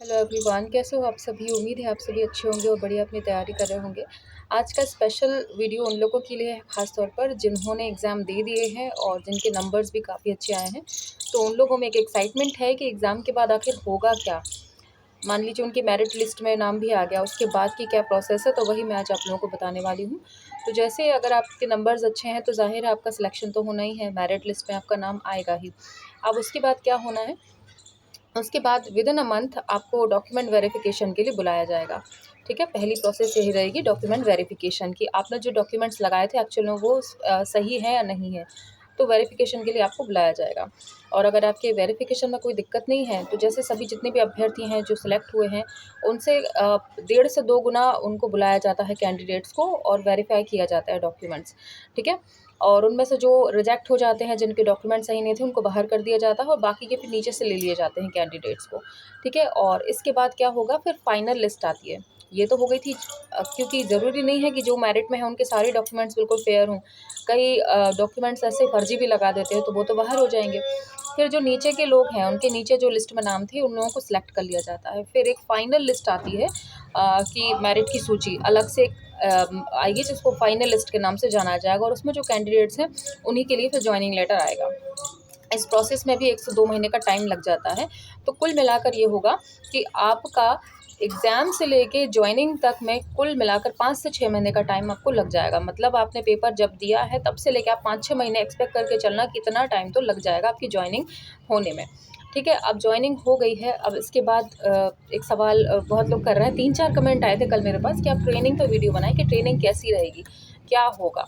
Hello everyone, कैसे हो आप सभी। उम्मीद है आप सभी अच्छे होंगे और बढ़िया अपनी तैयारी कर रहे होंगे। आज का स्पेशल वीडियो उन लोगों के लिए है, ख़ास तौर पर जिन्होंने एग्ज़ाम दे दिए हैं और जिनके नंबर्स भी काफ़ी अच्छे आए हैं। तो उन लोगों में एक एक्साइटमेंट है कि एग्ज़ाम के बाद आखिर होगा क्या। मान लीजिए उनकी मेरिट लिस्ट में नाम भी आ गया, उसके बाद की क्या प्रोसेस है, तो वही मैं आज आप लोगों को बताने वाली हूँ। तो जैसे अगर आपके नंबर्स अच्छे हैं तो ज़ाहिर है आपका सिलेक्शन तो होना ही है, मेरिट लिस्ट में आपका नाम आएगा ही। अब उसके बाद क्या होना है, उसके बाद विदिन अ मंथ आपको डॉक्यूमेंट वेरिफिकेशन के लिए बुलाया जाएगा। ठीक है, पहली प्रोसेस यही रहेगी डॉक्यूमेंट वेरिफिकेशन की। आपने जो डॉक्यूमेंट्स लगाए थे एक्चुअल में वो सही है या नहीं है, तो वेरिफिकेशन के लिए आपको बुलाया जाएगा। और अगर आपके वेरिफिकेशन में कोई दिक्कत नहीं है तो जैसे सभी जितने भी अभ्यर्थी हैं जो सिलेक्ट हुए हैं उनसे 1.5 से 2 गुना उनको बुलाया जाता है कैंडिडेट्स को, और वेरीफाई किया जाता है डॉक्यूमेंट्स। ठीक है, और उनमें से जो रिजेक्ट हो जाते हैं, जिनके डॉक्यूमेंट सही नहीं थे, उनको बाहर कर दिया जाता है और बाकी के फिर नीचे से ले लिए जाते हैं कैंडिडेट्स को। ठीक है, और इसके बाद क्या होगा, फिर फाइनल लिस्ट आती है। ये तो हो गई थी क्योंकि ज़रूरी नहीं है कि जो मेरिट में है उनके सारे डॉक्यूमेंट्स बिल्कुल फेयर हों। कई डॉक्यूमेंट्स ऐसे फर्जी भी लगा देते हैं तो वो तो बाहर हो जाएंगे। फिर जो नीचे के लोग हैं उनके नीचे जो लिस्ट में नाम थे उन लोगों को सिलेक्ट कर लिया जाता है। फिर एक फाइनल लिस्ट आती है कि मेरिट की सूची अलग से आएगी, जिसको फाइनल लिस्ट के नाम से जाना जाएगा, और उसमें जो कैंडिडेट्स हैं उन्हीं के लिए फिर जॉइनिंग लेटर आएगा। इस प्रोसेस में भी 1 से 2 महीने का टाइम लग जाता है। तो कुल मिलाकर ये होगा कि आपका एग्ज़ाम से लेके जॉइनिंग तक में कुल मिलाकर 5 से 6 महीने का टाइम आपको लग जाएगा। मतलब आपने पेपर जब दिया है तब से लेके आप 5-6 महीने एक्सपेक्ट करके चलना कि इतना टाइम तो लग जाएगा आपकी जॉइनिंग होने में। ठीक है, अब जॉइनिंग हो गई है। अब इसके बाद एक सवाल बहुत लोग कर रहे हैं, 3-4 कमेंट आए थे कल मेरे पास कि आप ट्रेनिंग तो वीडियो बनाएँ कि ट्रेनिंग कैसी रहेगी, क्या होगा?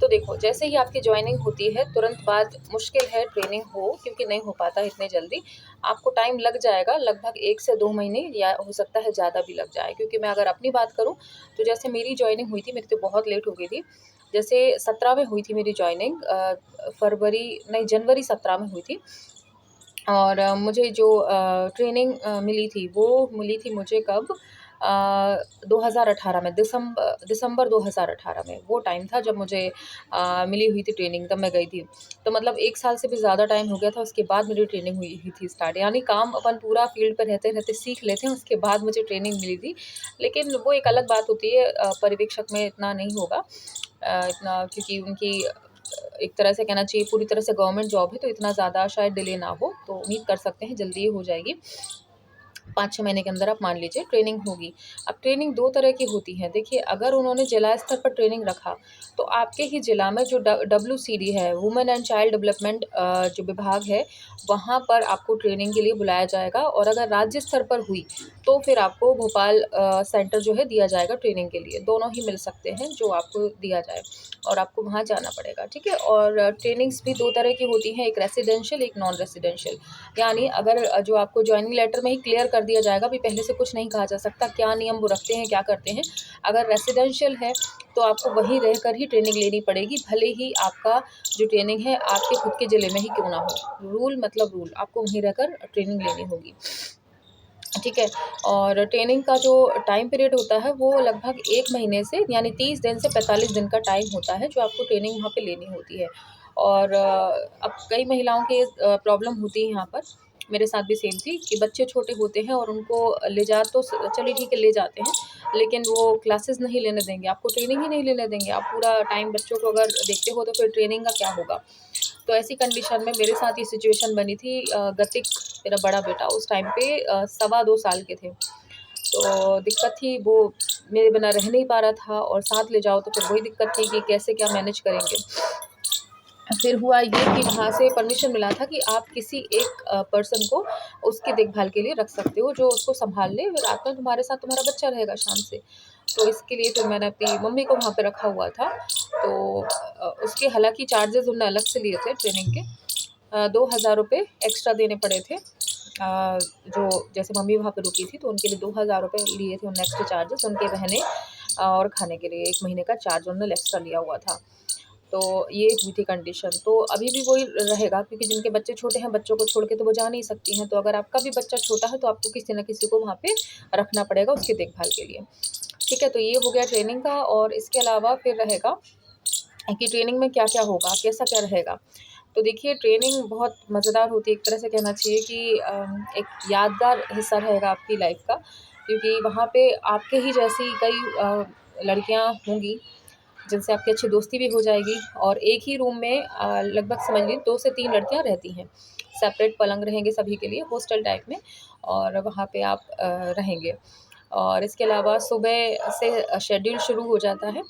तो देखो, जैसे ही आपकी जॉइनिंग होती है तुरंत बाद मुश्किल है ट्रेनिंग हो, क्योंकि नहीं हो पाता इतने जल्दी। आपको टाइम लग जाएगा लगभग 1 से 2 महीने, या हो सकता है ज़्यादा भी लग जाए। क्योंकि मैं अगर अपनी बात करूँ तो जैसे मेरी जॉइनिंग हुई थी, मेरी तो बहुत लेट हो गई थी। जैसे 17 में हुई थी मेरी जॉइनिंग, फरवरी नहीं जनवरी 17 में हुई थी। और मुझे जो ट्रेनिंग मिली थी वो मिली थी मुझे कब, 2018 में, दिसंबर 2018 में वो टाइम था जब मुझे मिली हुई थी ट्रेनिंग, तब मैं गई थी। तो मतलब 1 साल से भी ज़्यादा टाइम हो गया था, उसके बाद मेरी ट्रेनिंग हुई हुई थी स्टार्ट। यानी काम अपन पूरा फील्ड पे रहते-रहते सीख लेते हैं, उसके बाद मुझे ट्रेनिंग मिली थी। लेकिन वो एक अलग बात होती है, पर्यवेक्षक में इतना नहीं होगा, इतना, क्योंकि उनकी एक तरह से कहना चाहिए पूरी तरह से गवर्नमेंट जॉब है, तो इतना ज़्यादा शायद डिले ना हो, तो उम्मीद कर सकते हैं जल्दी ही हो जाएगी। 5-6 महीने के अंदर आप मान लीजिए ट्रेनिंग होगी। अब ट्रेनिंग 2 तरह की होती है। देखिए, अगर उन्होंने जिला स्तर पर ट्रेनिंग रखा, तो आपके ही ज़िला में जो डब्ल्यूसीडी है, वुमेन एंड चाइल्ड डेवलपमेंट जो विभाग है, वहाँ पर आपको ट्रेनिंग के लिए बुलाया जाएगा। और अगर राज्य स्तर पर हुई, तो फिर आपको भोपाल सेंटर जो है दिया जाएगा ट्रेनिंग के लिए। दोनों ही मिल सकते हैं जो आपको दिया जाए, और आपको वहाँ जाना पड़ेगा। ठीक है, और ट्रेनिंग्स भी 2 तरह की होती हैं, एक रेसिडेंशियल, एक नॉन रेसिडेंशियल। यानी अगर जो आपको जॉइनिंग लेटर में ही क्लियर कर दिया जाएगा, भी पहले से कुछ नहीं कहा जा सकता, क्या नियम वो रखते हैं, क्या करते हैं। अगर रेसिडेंशियल है तो आपको वहीं रहकर ही ट्रेनिंग लेनी पड़ेगी, भले ही आपका जो ट्रेनिंग है आपके खुद के ज़िले में ही क्यों ना हो। रूल मतलब रूल, आपको वहीं रहकर ट्रेनिंग लेनी होगी। ठीक है, और ट्रेनिंग का जो टाइम पीरियड होता है वो लगभग 1 महीने से, यानी 30 दिन से 45 दिन का टाइम होता है जो आपको ट्रेनिंग वहाँ पे लेनी होती है। और अब कई महिलाओं के प्रॉब्लम होती है यहाँ पर, मेरे साथ भी सेम थी कि बच्चे छोटे होते हैं और उनको ले जा तो चलिए ठीक है ले जाते हैं, लेकिन वो क्लासेस नहीं लेने देंगे, आपको ट्रेनिंग ही नहीं लेने देंगे। आप पूरा टाइम बच्चों को अगर देखते हो तो फिर ट्रेनिंग का क्या होगा। तो ऐसी कंडीशन में मेरे साथ ये सिचुएशन बनी थी। गतिक, मेरा बड़ा बेटा उस टाइम पे 2.25 साल के थे, तो दिक्कत थी, वो मेरे बिना रह नहीं पा रहा था, और साथ ले जाओ तो फिर वही दिक्कत थी कि कैसे क्या मैनेज करेंगे। फिर हुआ ये कि वहाँ से परमिशन मिला था कि आप किसी एक पर्सन को उसकी देखभाल के लिए रख सकते हो, जो उसको सँभाल ले, रात में तुम्हारे साथ तुम्हारा बच्चा रहेगा शाम से। तो इसके लिए फिर मैंने अपनी मम्मी को वहाँ पे रखा हुआ था। तो उसके हालाँकि चार्जेज़ उन्होंने अलग से लिए थे ट्रेनिंग के, 2,000 रुपये एक्स्ट्रा देने पड़े थे। जो जैसे मम्मी वहाँ पे रुकी थी तो उनके लिए 2,000 रुपये लिए थे उन्होंने एक्स्ट्रा चार्जेस, उनके रहने और खाने के लिए 1 महीने का चार्ज उन्होंने एक्स्ट्रा लिया हुआ था। तो ये हुई थी कंडीशन। तो अभी भी वही रहेगा, क्योंकि जिनके बच्चे छोटे हैं, बच्चों को छोड़ के तो वो जा नहीं सकती हैं। तो अगर आपका भी बच्चा छोटा है तो आपको किसी न किसी को वहाँ पे रखना पड़ेगा उसकी देखभाल के लिए। ठीक है, तो ये हो गया ट्रेनिंग का। और इसके अलावा फिर रहेगा कि ट्रेनिंग में क्या-क्या होगा, कैसा क्या रहेगा। तो देखिए ट्रेनिंग बहुत मज़ेदार होती है, एक तरह से कहना चाहिए कि एक यादगार हिस्सा रहेगा आपकी लाइफ़ का, क्योंकि वहाँ पे आपके ही जैसी कई लड़कियाँ होंगी जिनसे आपकी अच्छी दोस्ती भी हो जाएगी, और एक ही रूम में लगभग समझ लीजिए 2 से 3 लड़कियाँ रहती हैं। सेपरेट पलंग रहेंगे सभी के लिए हॉस्टल टाइप में, और वहाँ पे आप रहेंगे। और इसके अलावा सुबह से शेड्यूल शुरू हो जाता है।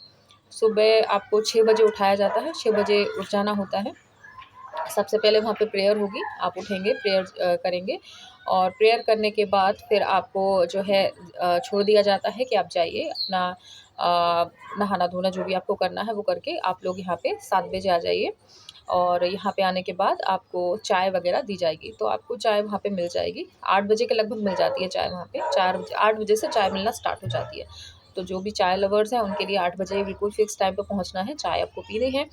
सुबह आपको 6 बजे उठाया जाता है, 6 बजे उठ जाना होता है। सबसे पहले वहाँ पे प्रेयर होगी, आप उठेंगे, प्रेयर करेंगे, और प्रेयर करने के बाद फिर आपको जो है छोड़ दिया जाता है कि आप जाइए अपना नहाना-धोना जो भी आपको करना है वो करके आप लोग यहाँ पे 7 बजे आ जाइए। और यहाँ पे आने के बाद आपको चाय वग़ैरह दी जाएगी, तो आपको चाय वहाँ पे मिल जाएगी। 8 बजे के लगभग मिल जाती है चाय वहाँ पे, 4 बजे 8 बजे से चाय मिलना स्टार्ट हो जाती है। तो जो भी चाय लवर्स हैं उनके लिए 8 बजे बिल्कुल फ़िक्स टाइम पे पहुँचना है, चाय आपको पीनी है।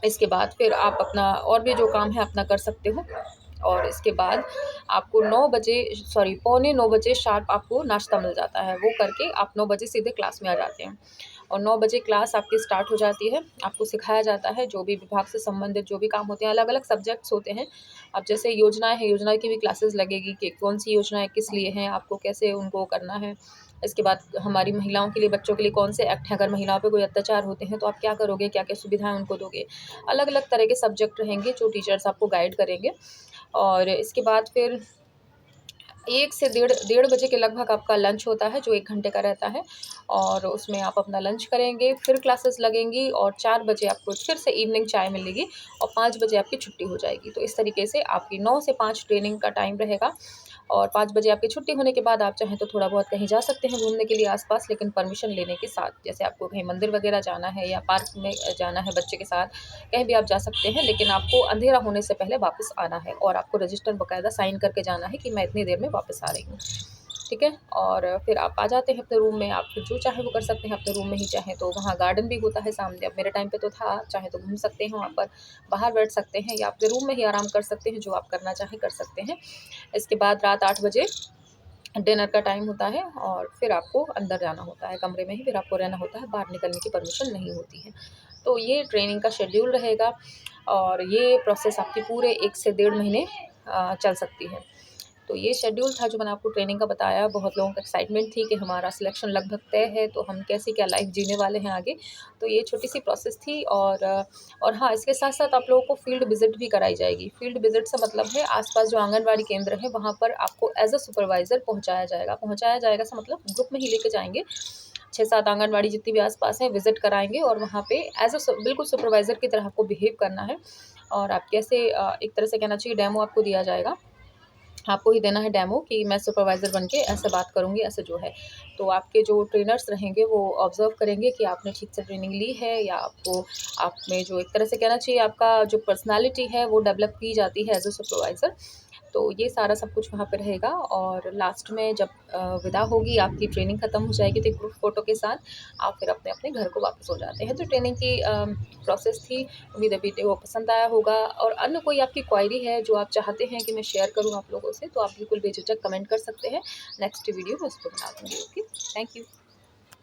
इसके बाद फिर आप अपना और भी जो काम है अपना कर सकते हो, और इसके बाद आपको 9 बजे, सॉरी पौने 9 बजे शार्प आपको नाश्ता मिल जाता है, वो करके आप 9 बजे सीधे क्लास में आ जाते हैं। और 9 बजे क्लास आपकी स्टार्ट हो जाती है, आपको सिखाया जाता है जो भी विभाग से संबंधित जो भी काम होते हैं, अलग-अलग सब्जेक्ट्स होते हैं। अब जैसे योजनाएँ हैं, योजना की भी क्लासेस लगेगी कि कौन-सी योजनाएँ किस लिए हैं, आपको कैसे उनको करना है। इसके बाद हमारी महिलाओं के लिए, बच्चों के लिए कौन से एक्ट हैं, अगर महिलाओं पे कोई अत्याचार होते हैं तो आप क्या करोगे, क्या-क्या सुविधाएँ उनको दोगे। अलग-अलग तरह के सब्जेक्ट रहेंगे जो टीचर्स आपको गाइड करेंगे। और इसके बाद फिर 1 से डेढ़ बजे के लगभग आपका लंच होता है, जो 1 घंटे का रहता है, और उसमें आप अपना लंच करेंगे, फिर क्लासेस लगेंगी, और 4 बजे आपको फिर से इवनिंग चाय मिलेगी, और 5 बजे आपकी छुट्टी हो जाएगी। तो इस तरीके से आपकी 9 से 5 ट्रेनिंग का टाइम रहेगा, और 5 बजे आपकी छुट्टी होने के बाद आप चाहें तो थोड़ा बहुत कहीं जा सकते हैं घूमने के लिए आस-पास, लेकिन परमिशन लेने के साथ। जैसे आपको कहीं मंदिर वगैरह जाना है या पार्क में जाना है बच्चे के साथ, कहीं भी आप जा सकते हैं, लेकिन आपको अंधेरा होने से पहले वापस आना है, और आपको रजिस्टर बाकायदा साइन करके जाना है कि मैं इतनी देर में वापस आ रही हूँ। ठीक है? और फिर आप आ जाते हैं अपने रूम में, आप फिर जो चाहें वो कर सकते हैं अपने रूम में ही, चाहें तो वहाँ गार्डन भी होता है सामने, अब मेरे टाइम पे तो था, चाहे तो घूम सकते हैं वहाँ पर, बाहर बैठ सकते हैं, या अपने रूम में ही आराम कर सकते हैं, जो आप करना चाहें कर सकते हैं। इसके बाद रात 8 बजे डिनर का टाइम होता है, और फिर आपको अंदर जाना होता है, कमरे में ही फिर आपको रहना होता है, बाहर निकलने की परमिशन नहीं होती है। तो ये ट्रेनिंग का शेड्यूल रहेगा, और ये प्रोसेस आपकी पूरे 1 से डेढ़ महीने चल सकती है। तो ये शेड्यूल था जो मैंने आपको ट्रेनिंग का बताया। बहुत लोगों को एक्साइटमेंट थी कि हमारा सिलेक्शन लगभग तय है, तो हम कैसी क्या लाइफ़ जीने वाले हैं आगे। तो ये छोटी-सी प्रोसेस थी, और हाँ, इसके साथ-साथ आप लोगों को फील्ड विज़िट भी कराई जाएगी। फील्ड विज़िट से मतलब है आस-पास जो आंगनवाड़ी केंद्र है, वहाँ पर आपको एज़ अ सुपरवाइज़र पहुँचाया जाएगा। पहुँचाया जाएगा से मतलब ग्रुप में ही लेके जाएँगे। 6-7 आंगनवाड़ी जितनी भी आस-पास हैं विज़िट कराएँगे, और वहाँ पे एज़ अ बिल्कुल सुपरवाइज़र की तरह आपको बिहेव करना है। और आप कैसे एक तरह से कहना चाहिए डेमो आपको दिया जाएगा। आपको ही देना है डेमो कि मैं सुपरवाइज़र बन के ऐसे बात करूँगी, ऐसे जो है। तो आपके जो ट्रेनर्स रहेंगे वो ऑब्ज़र्व करेंगे कि आपने ठीक से ट्रेनिंग ली है, या आपको आप में जो एक तरह से कहना चाहिए आपका जो पर्सनैलिटी है वो डेवलप की जाती है एज़ अ सुपरवाइज़र। तो ये सारा सब कुछ वहाँ पे रहेगा, और लास्ट में जब विदा होगी, आपकी ट्रेनिंग ख़त्म हो जाएगी, तो एक ग्रुप फ़ोटो के साथ आप फिर अपने-अपने घर को वापस हो जाते हैं। तो ट्रेनिंग की प्रोसेस थी। उम्मीद है वीडियो पसंद आया होगा, और अन्य कोई आपकी क्वेरी है जो आप चाहते हैं कि मैं शेयर करूँ आप लोगों से, तो आप बिल्कुल बेझिझक कमेंट कर सकते हैं। नेक्स्ट वीडियो मैं उस पे बना दूँगी। Okay, thank you.